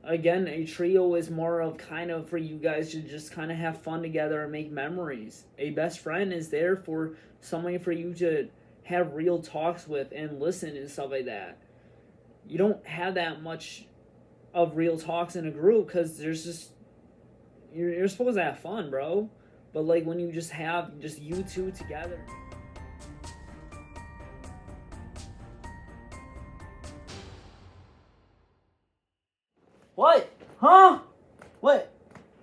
again, a trio is more of kind of for you guys to just kind of have fun together and make memories. A best friend is there for somebody for you to have real talks with and listen and stuff like that. You don't have that much of real talks in a group because there's just you're supposed to have fun, bro. But like when you just have just you two together. What? Huh? What?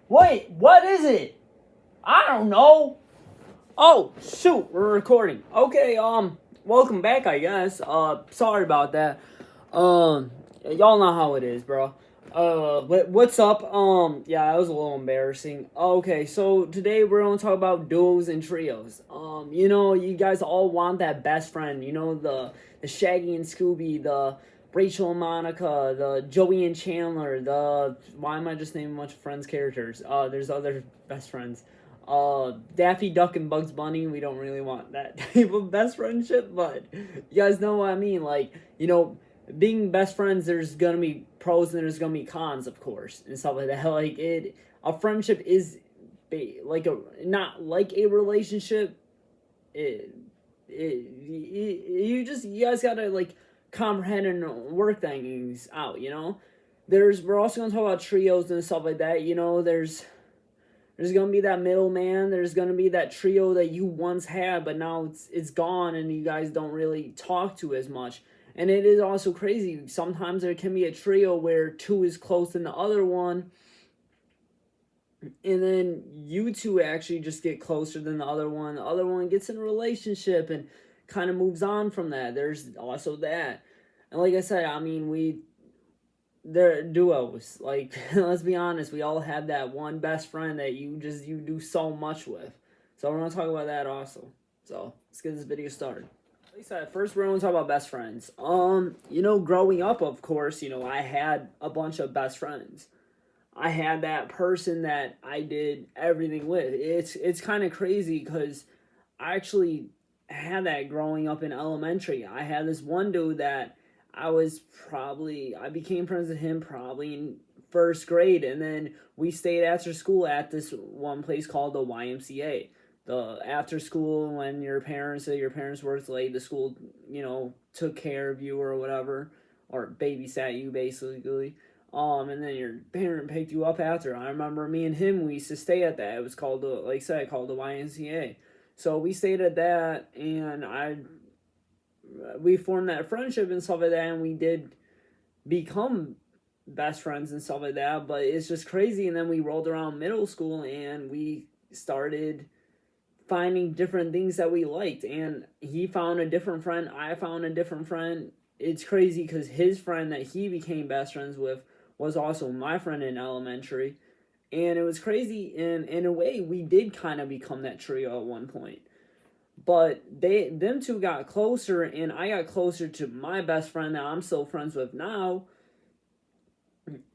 Wait, what is it? I don't know. Oh, shoot, we're recording. Okay, welcome back, I guess. Sorry about that. Y'all know how it is, bro. What's up? Yeah, that was a little embarrassing. Okay, so today we're gonna talk about duos and trios. You guys all want that best friend. You know, the Shaggy and Scooby, the Rachel and Monica, the Joey and Chandler, why am I just naming a bunch of Friends characters? There's other best friends. Daffy Duck and Bugs Bunny, we don't really want that type of best friendship, but you guys know what I mean. Like, being best friends, there's gonna be pros and there's gonna be cons, of course, and stuff like that. Like a friendship is like not like a relationship. You guys gotta like comprehend and work things out. We're also gonna talk about trios and stuff like that. There's gonna be that middleman. There's gonna be that trio that you once had, but now it's gone, and you guys don't really talk to as much. And it is also crazy. Sometimes there can be a trio where two is close than the other one, and then you two actually just get closer than the other one. The other one gets in a relationship and kind of moves on from that. There's also that. And like I said, I mean, they're duos. Like, let's be honest, we all have that one best friend that you do so much with. So we're gonna talk about that also. So let's get this video started. Like I said, first we're gonna talk about best friends. Growing up, of course, I had a bunch of best friends. I had that person that I did everything with. It's kind of crazy because I actually had that growing up in elementary. I had this one dude that I became friends with him probably in first grade, and then we stayed after school at this one place called the YMCA. The after school, when your parents worked late, the school, took care of you or whatever, or babysat you basically. And then your parent picked you up after. I remember me and him, we used to stay at that. It was called called the YMCA. So we stayed at that, and we formed that friendship and stuff like that, and we did become best friends and stuff like that. But it's just crazy. And then we rolled around middle school, and we started finding different things that we liked, and he found a different friend, I found a different friend. It's crazy because his friend that he became best friends with was also my friend in elementary, and it was crazy. And in a way, we did kind of become that trio at one point. But them two got closer, and I got closer to my best friend that I'm still friends with now.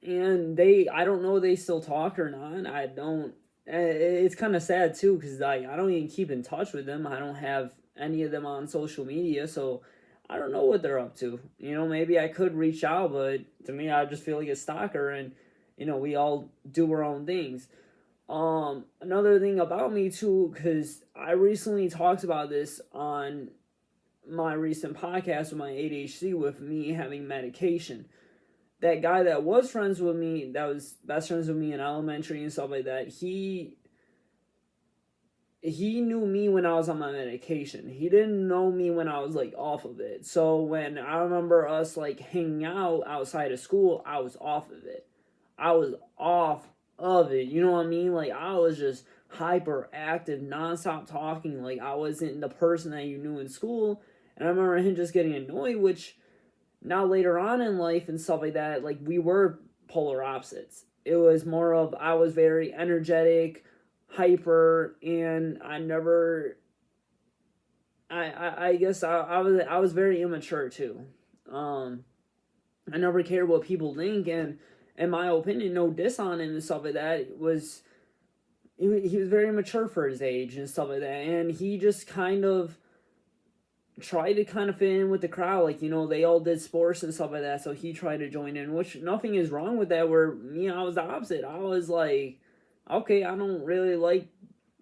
And I don't know if they still talk or not. I don't. It's kind of sad too, because I don't even keep in touch with them. I don't have any of them on social media, so I don't know what they're up to. Maybe I could reach out, but to me, I just feel like a stalker, and we all do our own things. Another thing about me too, because I recently talked about this on my recent podcast with my ADHD, with me having medication. That guy that was friends with me, that was best friends with me in elementary and stuff like that, he knew me when I was on my medication. He didn't know me when I was like off of it. So when I remember us like hanging out outside of school, I was off of it. I was off of it. You know what I mean? Like, I was just hyperactive, nonstop talking. Like, I wasn't the person that you knew in school. And I remember him just getting annoyed, which now later on in life and stuff like that, like, we were polar opposites. It was more of, I was very energetic, hyper, and I guess I was very immature too. I never cared what people think, and in my opinion, no diss on him and stuff like that. He was very mature for his age and stuff like that, and he just kind of tried to kind of fit in with the crowd. Like, you know, they all did sports and stuff like that, so he tried to join in, which nothing is wrong with that. Where me, I was the opposite. I was like, okay, I don't really like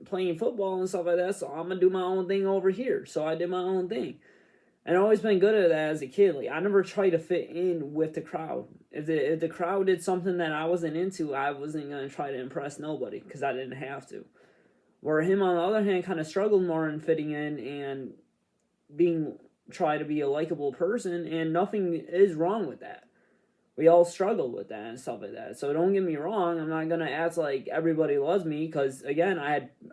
playing football and stuff like that, so I'm gonna do my own thing over here. So I did my own thing. And I've always been good at that as a kid. Like, I never tried to fit in with the crowd. If the crowd did something that I wasn't into, I wasn't going to try to impress nobody because I didn't have to. Where him, on the other hand, kind of struggled more in fitting in and try to be a likable person, and nothing is wrong with that. We all struggle with that and stuff like that. So don't get me wrong. I'm not gonna act like everybody loves me because again,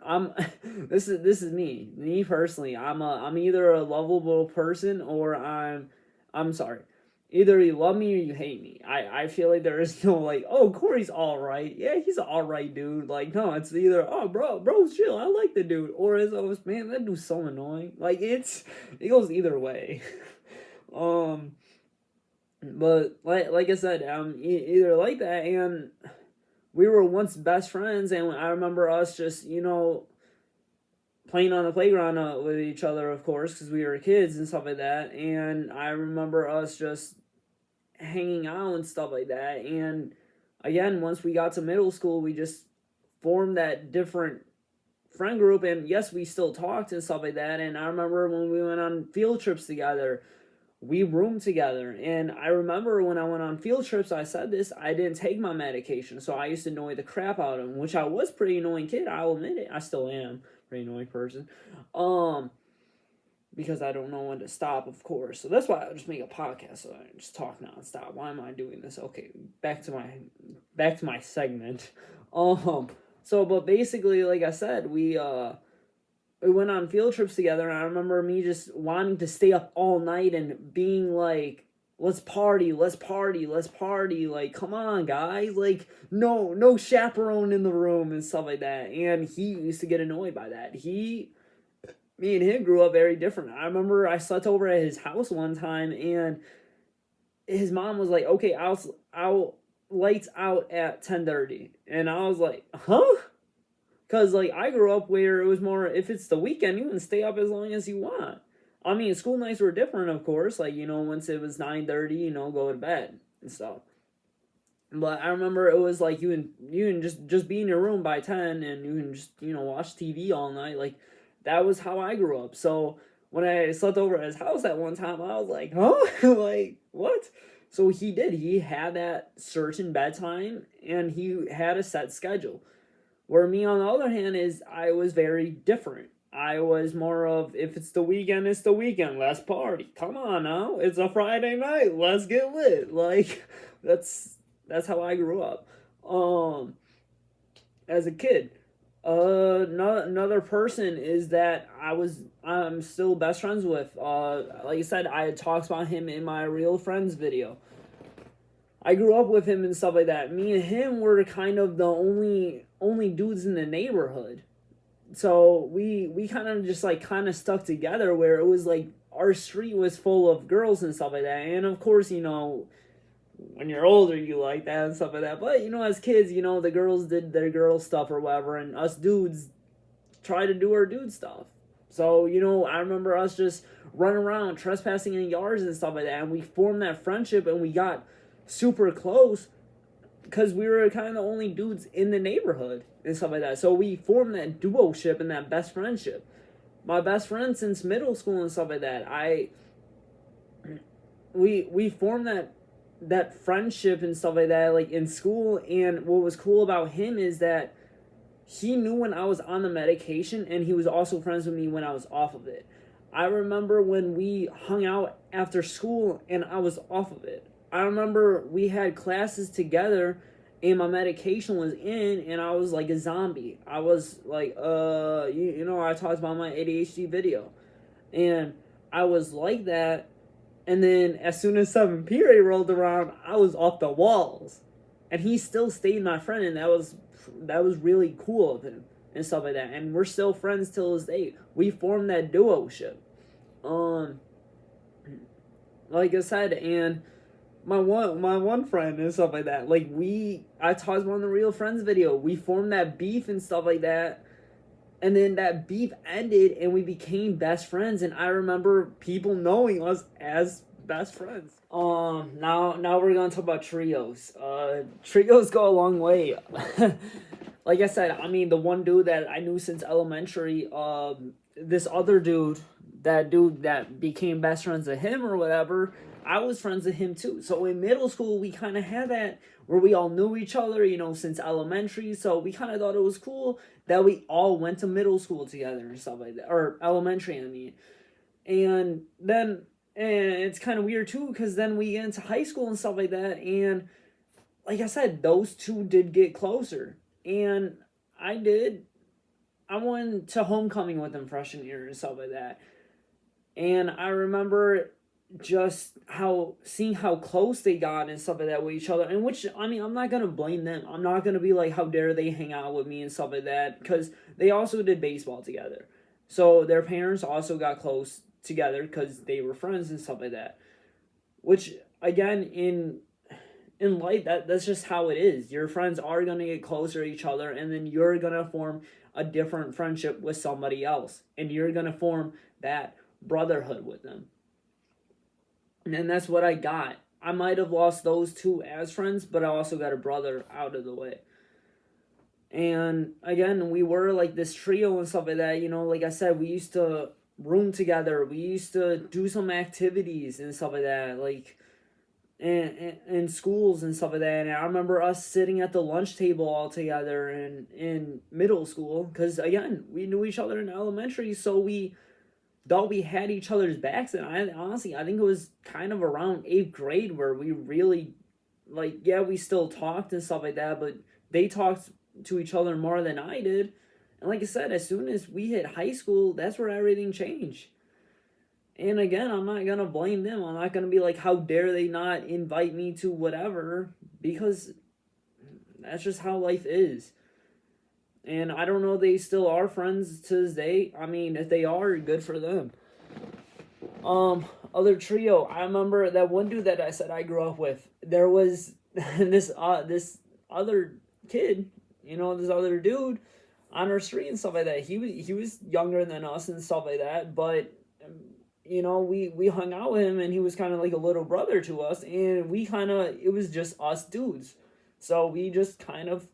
I'm this is me personally. I'm either a lovable person or I'm sorry. Either you love me or you hate me. I feel like there is no like, oh, Corey's all right. Yeah, he's all right, dude. Like, no, it's either, oh, bro's chill. I like the dude, or it's always, man, that dude's so annoying. Like, it goes either way. But like I said, either like that, and we were once best friends, and I remember us just, you know, playing on the playground with each other, of course, because we were kids and stuff like that. And I remember us just hanging out and stuff like that. And again, once we got to middle school, we just formed that different friend group. And yes, we still talked and stuff like that. And I remember when we went on field trips together, we roomed together. And I remember when I went on field trips, I said this, I didn't take my medication. So I used to annoy the crap out of him, which I was a pretty annoying kid. I'll admit it. I still am a pretty annoying person. Because I don't know when to stop, of course. So that's why I just make a podcast, so I just talk nonstop. Why am I doing this? Okay, back to my segment. So but basically, like I said, we went on field trips together, and I remember me just wanting to stay up all night and being like, let's party, like, come on, guys, like, no chaperone in the room and stuff like that. And he used to get annoyed by that. Me and him grew up very different. I remember I slept over at his house one time, and his mom was like, okay, I'll lights out at 10:30. And I was like, huh? Because, like, I grew up where it was more, if it's the weekend, you can stay up as long as you want. I mean, school nights were different, of course. Like, you know, once it was 9:30, you know, go to bed and stuff. But I remember it was like you can just be in your room by 10, and you can just, you know, watch TV all night. Like, that was how I grew up. So when I slept over at his house at one time, I was like, huh? Like, what? So he had that certain bedtime, and he had a set schedule. Where me, on the other hand, I was very different. I was more of, if it's the weekend, it's the weekend. Let's party. Come on now. It's a Friday night. Let's get lit. Like, that's how I grew up. As a kid. Another person is that I'm still best friends with. Like I said, I had talks about him in my Real Friends video. I grew up with him and stuff like that. Me and him were kind of the only dudes in the neighborhood. So we kind of just like kind of stuck together, where it was like our street was full of girls and stuff like that. And of course, you know, when you're older, you like that and stuff like that. But, you know, as kids, you know, the girls did their girl stuff or whatever, and us dudes try to do our dude stuff. So, you know, I remember us just running around, trespassing in yards and stuff like that, and we formed that friendship, and we got super close because we were kind of the only dudes in the neighborhood and stuff like that. So we formed that duo-ship and that best friendship. My best friend since middle school and stuff like that, we formed that friendship and stuff like that, like, in school. And what was cool about him is that he knew when I was on the medication, and he was also friends with me when I was off of it. I remember when we hung out after school and I was off of it. I remember we had classes together and my medication was in, and I was like a zombie. I was like, you know, I talked about my ADHD video, and I was like that. And then as soon as 7th period rolled around, I was off the walls. And he still stayed my friend, and that was really cool of him and stuff like that. And we're still friends till this day. We formed that duo-ship. Like I said, and my one friend and stuff like that, like, I talked about in the Real Friends video, we formed that beef and stuff like that. And then that beef ended and we became best friends, and I remember people knowing us as best friends. Now we're gonna talk about trios. Trios go a long way. Like I said, I mean, the one dude that I knew since elementary, this other dude, that dude that became best friends with him or whatever, I was friends with him too. So in middle school, we kind of had that where we all knew each other, since elementary. So we kind of thought it was cool that we all went to middle school together and stuff like that, or elementary, I mean. And then, and it's kind of weird too, because then we get into high school and stuff like that. And like I said, those two did get closer. And I did. I went to homecoming with them freshman year and stuff like that. And I remember just seeing how close they got and stuff like that with each other. And which, I mean, I'm not gonna blame them. I'm not gonna be like, how dare they hang out with me and stuff like that, because they also did baseball together. So their parents also got close together because they were friends and stuff like that. Which, again, in life, that's just how it is. Your friends are gonna get closer to each other, and then you're gonna form a different friendship with somebody else, and you're gonna form that brotherhood with them. And that's what I got. I might have lost those two as friends, but I also got a brother out of the way. And again, we were like this trio and stuff like that. Like I said, we used to room together. We used to do some activities and stuff like that, like in schools and stuff like that. And I remember us sitting at the lunch table all together in middle school, because again, we knew each other in elementary, so we thought we had each other's backs. And I honestly, I think it was kind of around 8th grade where we really, like, yeah, we still talked and stuff like that, but they talked to each other more than I did. And like I said, as soon as we hit high school, that's where everything changed. And again, I'm not gonna blame them. I'm not gonna be like, how dare they not invite me to whatever, because that's just how life is. And I don't know if they still are friends to this day. I mean, if they are, good for them. Other trio. I remember that one dude that I said I grew up with. There was this other kid, this other dude on our street and stuff like that. He was younger than us and stuff like that, but we hung out with him, and he was kind of like a little brother to us, and it was just us dudes. So we just kind of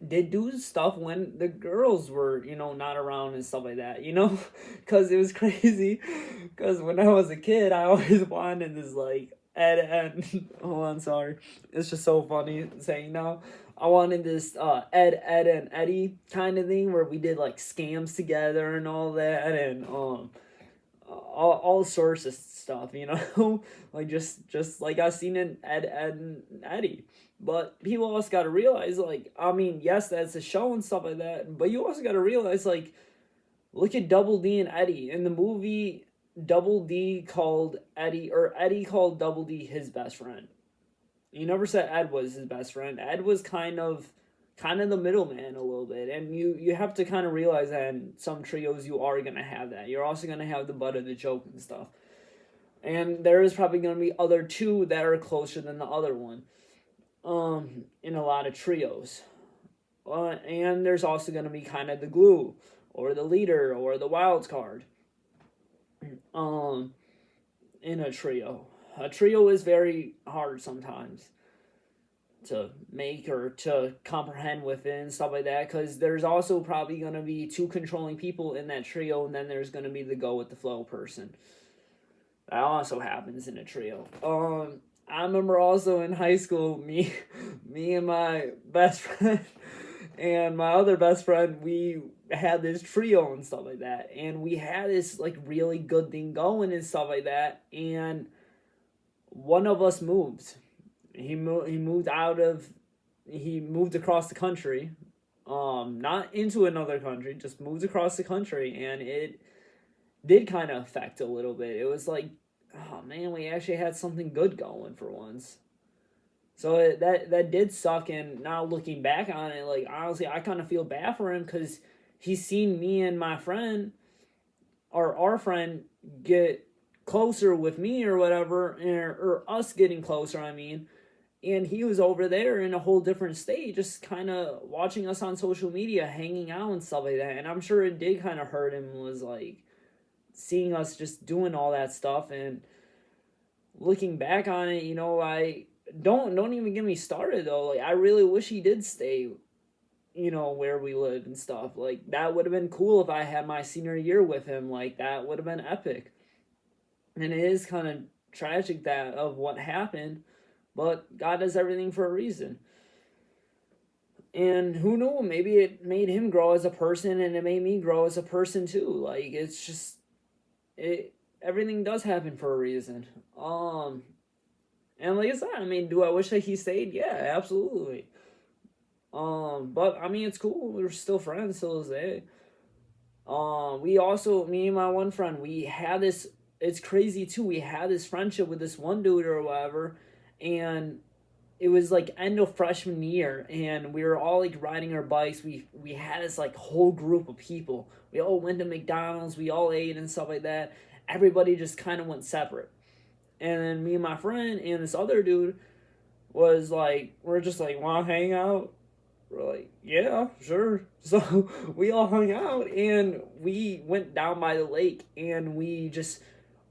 did do stuff when the girls were, not around and stuff like that, because it was crazy. Because when I was a kid, I always wanted this, like, Ed, oh, I'm sorry. It's just so funny saying now. I wanted this Ed, and Eddie kind of thing where we did, like, scams together and all that, and all sorts of stuff, like just like I've seen in Ed, and Eddie. But people also got to realize, like, I mean, yes, that's a show and stuff like that, but you also got to realize, like, look at Double D and Eddie. In the movie, Double D called Eddie, or Eddie called Double D his best friend. He never said Ed was his best friend. Ed was kind of the middleman a little bit. And you have to kind of realize that in some trios you are going to have that. You're also going to have the butt of the joke and stuff. And there is probably going to be other two that are closer than the other one. In a lot of trios. And there's also going to be kind of the glue, or the leader, or the wild card. In a trio. A trio is very hard sometimes to make or to comprehend within and stuff like that, because there's also probably going to be two controlling people in that trio, and then there's going to be the go with the flow person. That also happens in a trio. I remember also in high school, me and my best friend and my other best friend, we had this trio and stuff like that, and we had this, like, really good thing going and stuff like that, and one of us moved. He moved across the country, not into another country, just moved across the country, and it did kind of affect a little bit. It was like, oh man, we actually had something good going for once. So that did suck, and now looking back on it, like, honestly, I kind of feel bad for him, because he's seen me and my friend, or our friend, get closer with me or whatever, or us getting closer, I mean, And he was over there in a whole different state, just kind of watching us on social media, hanging out and stuff like that. And I'm sure it did kind of hurt him, was like seeing us just doing all that stuff. And looking back on it, I don't even get me started though. Like, I really wish he did stay, where we live and stuff. Like, that would have been cool if I had my senior year with him. Like, that would have been epic. And it is kind of tragic that of what happened, but God does everything for a reason. And who knew? Maybe it made him grow as a person, and it made me grow as a person too. Like, it's just it. Everything does happen for a reason. And like I said, I mean, do I wish that he stayed? Yeah, absolutely. But I mean, it's cool. We're still friends still as day. We also, me and my one friend, we had this. It's crazy too. We had this friendship with this one dude or whatever, and it was like end of freshman year, and we were all like riding our bikes. We had this like whole group of people. We all went to McDonald's. We all ate and stuff like that. Everybody just kind of went separate. And then me and my friend and this other dude was like, we're just like, want to hang out? We're like, yeah, sure. So we all hung out, and we went down by the lake, and we just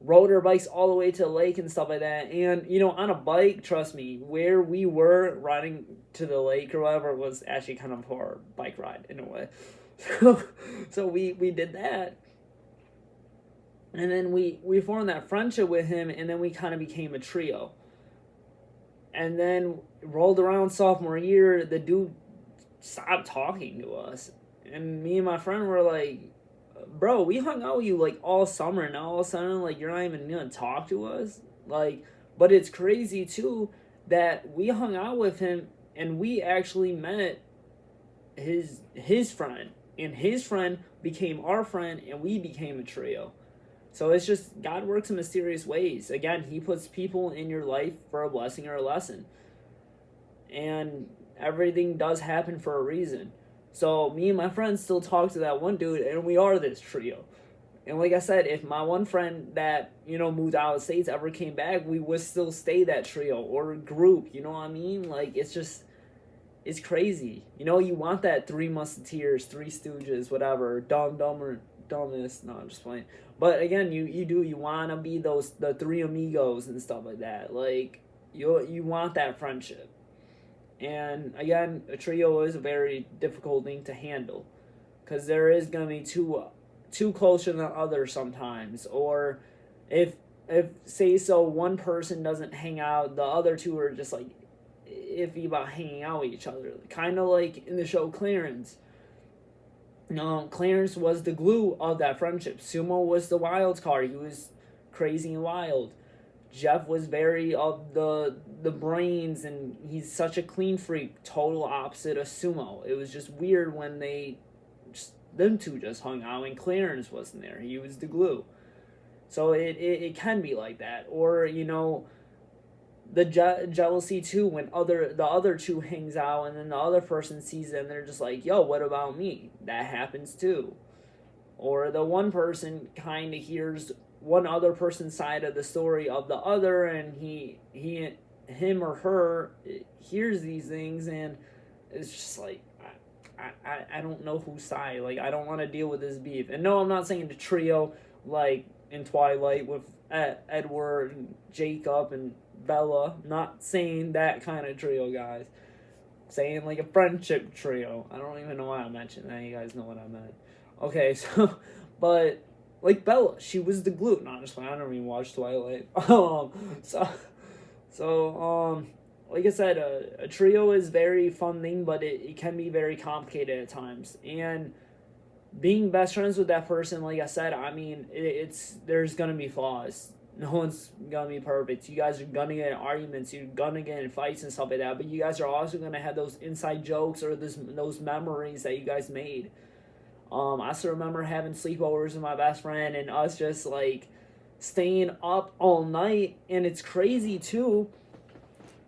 rode our bikes all the way to the lake and stuff like that. And, on a bike, trust me, where we were riding to the lake or whatever was actually kind of our bike ride in a way. So we did that. And then we formed that friendship with him, and then we kind of became a trio. And then rolled around sophomore year, the dude stopped talking to us. And me and my friend were like, bro, we hung out with you like all summer, and now all of a sudden, like, you're not even gonna talk to us? Like, but it's crazy too that we hung out with him, and we actually met his friend, and his friend became our friend, and we became a trio. So it's just, God works in mysterious ways. Again, he puts people in your life for a blessing or a lesson. And everything does happen for a reason. So me and my friends still talk to that one dude, and we are this trio. And like I said, if my one friend that, moved out of the States ever came back, we would still stay that trio or group, you know what I mean? Like, it's crazy. You want that Three Musketeers, Three Stooges, whatever, dumber, dumbest. No, I'm just playing. But again, you want to be the three amigos and stuff like that. Like, you want that friendship. And again, a trio is a very difficult thing to handle, because there is gonna be too closer than others sometimes. Or if say so one person doesn't hang out, the other two are just like iffy about hanging out with each other. Kind of like in the show Clarence. Clarence was the glue of that friendship. Sumo was the wild card. He was crazy and wild. Jeff was very of the brains, and he's such a clean freak, total opposite of Sumo. It was just weird when them two just hung out and Clarence wasn't there. He was the glue. So it can be like that. Or, the jealousy too, when the other two hangs out, and then the other person sees them, they're just like, yo, what about me? That happens too. Or the one person kind of hears one other person's side of the story of the other, and him or her hears these things, and it's just like, I don't know whose side. Like, I don't want to deal with this beef. And no, I'm not saying the trio like in Twilight with Edward and Jacob and Bella. Not saying that kind of trio, guys. I'm saying like a friendship trio. I don't even know why I mentioned that. You guys know what I meant. Okay, so, but like Bella, she was the glue. No, just I don't even watch Twilight. Like I said, a trio is very fun thing, but it can be very complicated at times. And being best friends with that person, like I said, I mean, there's gonna be flaws. No one's gonna be perfect. You guys are gonna get in arguments. You're gonna get in fights and stuff like that. But you guys are also gonna have those inside jokes or those memories that you guys made. I still remember having sleepovers with my best friend, and us just like staying up all night. And it's crazy too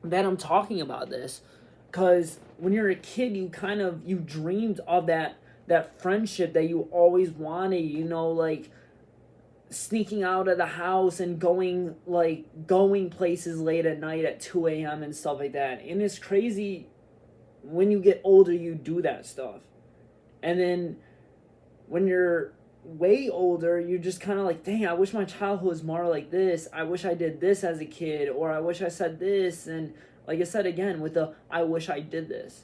that I'm talking about this, because when you're a kid, you dreamed of that friendship that you always wanted. Like, sneaking out of the house and going places late at night at 2 a.m. and stuff like that. And it's crazy when you get older, you do that stuff. And then when you're way older, you're just kind of like, dang, I wish my childhood was more like this. I wish I did this as a kid, or I wish I said this. And like I said again, with the I wish I did this.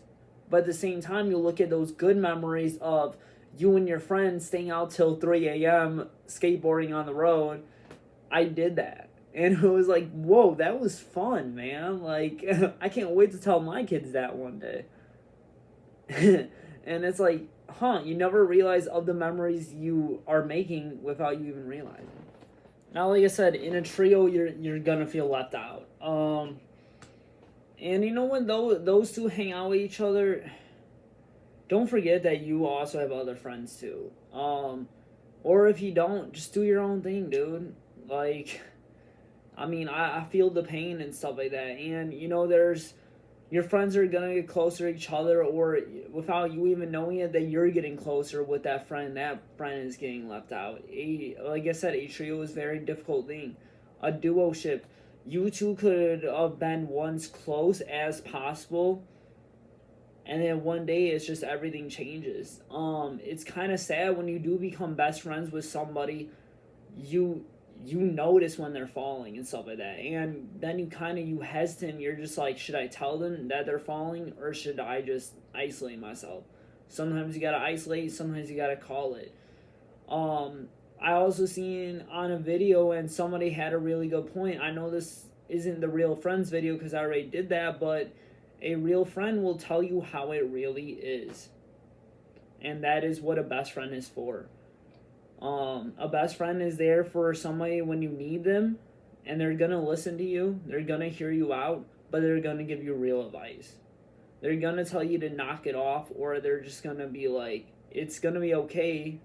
But at the same time, you look at those good memories of you and your friends staying out till 3 a.m. skateboarding on the road. I did that. And it was like, whoa, that was fun, man. Like, I can't wait to tell my kids that one day. And it's like, you never realize of the memories you are making without you even realizing. Now, like I said, in a trio, you're gonna feel left out. And you know when those two hang out with each other, don't forget that you also have other friends too. Or if you don't, just do your own thing, dude. Like, I mean, I feel the pain and stuff like that. And, you know, your friends are going to get closer to each other, or without you even knowing it, that you're getting closer with that friend. That friend is getting left out. Like I said, a trio is a very difficult thing. A duo-ship, you two could have been once close as possible, and then one day it's just everything changes. It's kind of sad when you do become best friends with somebody, you notice when they're falling and stuff like that, and then you hesitant. You're just like, should I tell them that they're falling, or should I just isolate myself? Sometimes you gotta isolate, sometimes you gotta call it. I also seen on a video, and somebody had a really good point. I know this isn't the real friends video because I already did that, but a real friend will tell you how it really is, and that is what a best friend is for. A best friend is there for somebody when you need them, and they're gonna listen to you, they're gonna hear you out, but they're gonna give you real advice. They're gonna tell you to knock it off, or they're just gonna be like, it's gonna be okay,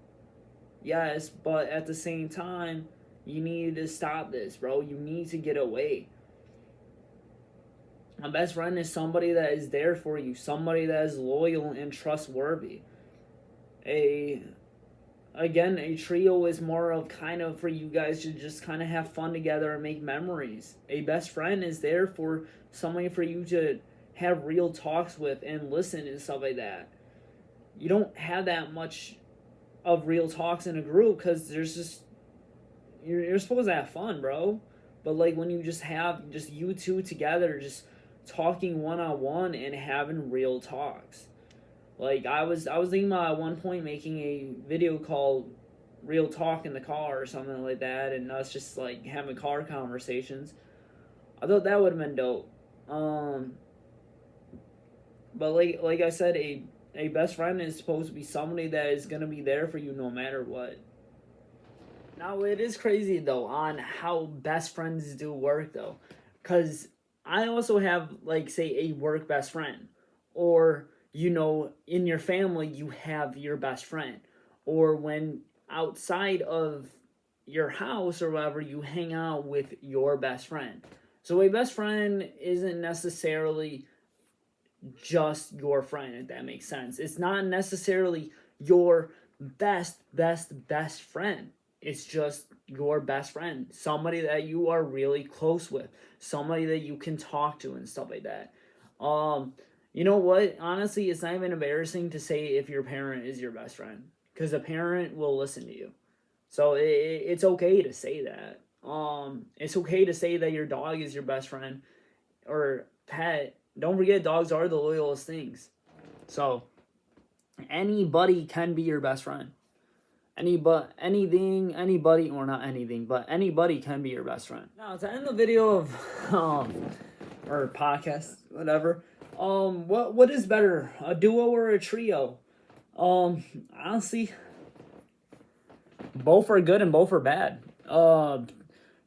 yes, but at the same time, you need to stop this, bro. You need to get away. A best friend is somebody that is there for you, somebody that is loyal and trustworthy. Again, a trio is more of kind of for you guys to just kind of have fun together and make memories. A best friend is there for somebody for you to have real talks with and listen and stuff like that. You don't have that much of real talks in a group because there's just, you're supposed to have fun, bro. But like when you just have just you two together, just talking one-on-one and having real talks. Like, I was thinking about at one point making a video called Real Talk in the Car or something like that, and us just, like, having car conversations. I thought that would have been dope. But like I said, a best friend is supposed to be somebody that is going to be there for you no matter what. Now, it is crazy, though, on how best friends do work, though. Because I also have, like, say, a work best friend. Or, you know, in your family, you have your best friend. Or when outside of your house or whatever, you hang out with your best friend. So a best friend isn't necessarily just your friend, if that makes sense. It's not necessarily your best friend. It's just your best friend. Somebody that you are really close with. Somebody that you can talk to and stuff like that. You know what? Honestly, it's not even embarrassing to say if your parent is your best friend, because a parent will listen to you. So it's okay to say that. It's okay to say that your dog is your best friend or pet. Don't forget, dogs are the loyalest things. So anybody can be your best friend. Anybody, or not anything, but anybody can be your best friend. Now, to end the video of, or podcast, whatever, what is better, a duo or a trio? Honestly, both are good and both are bad.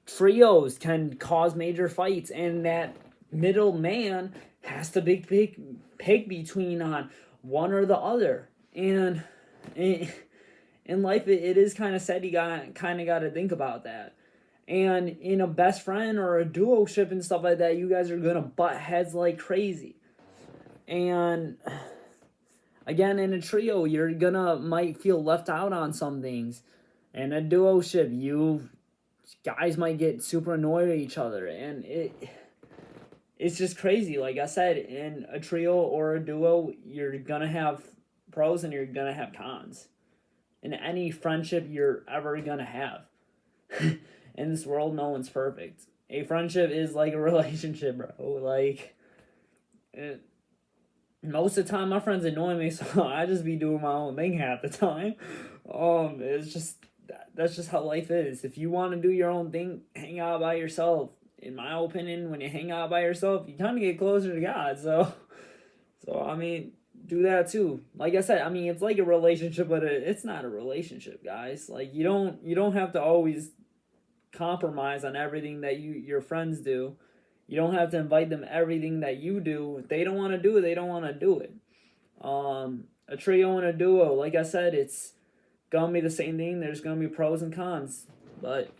Trios can cause major fights, and that middle man has to pick between on one or the other. And in life, it is kind of sad. You got to think about that. And in a best friend or a duo ship and stuff like that, you guys are gonna butt heads like crazy. And again, in a trio, you're gonna might feel left out on some things. And a duo ship, you guys might get super annoyed at each other, and it's just crazy. Like I said, in a trio or a duo, you're gonna have pros and you're gonna have cons. In any friendship you're ever gonna have. In this world, no one's perfect. A friendship is like a relationship, bro. Like, most of the time, my friends annoy me, so I just be doing my own thing half the time. It's just that's just how life is. If you want to do your own thing, hang out by yourself. In my opinion, when you hang out by yourself, you kind of get closer to God. So I mean, do that too. Like I said, I mean, it's like a relationship, but it's not a relationship, guys. Like you don't have to always compromise on everything that your friends do. You don't have to invite them everything that you do. If they don't want to do it, they don't want to do it. A trio and a duo, like I said, it's gonna be the same thing. There's gonna be pros and cons. But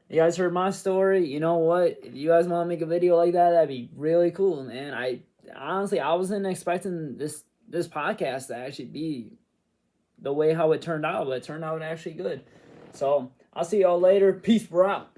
you guys heard my story. You know what? If you guys want to make a video like that, that'd be really cool, man. I honestly, I wasn't expecting this podcast to actually be the way how it turned out, but it turned out actually good. So I'll see y'all later. Peace, we're out.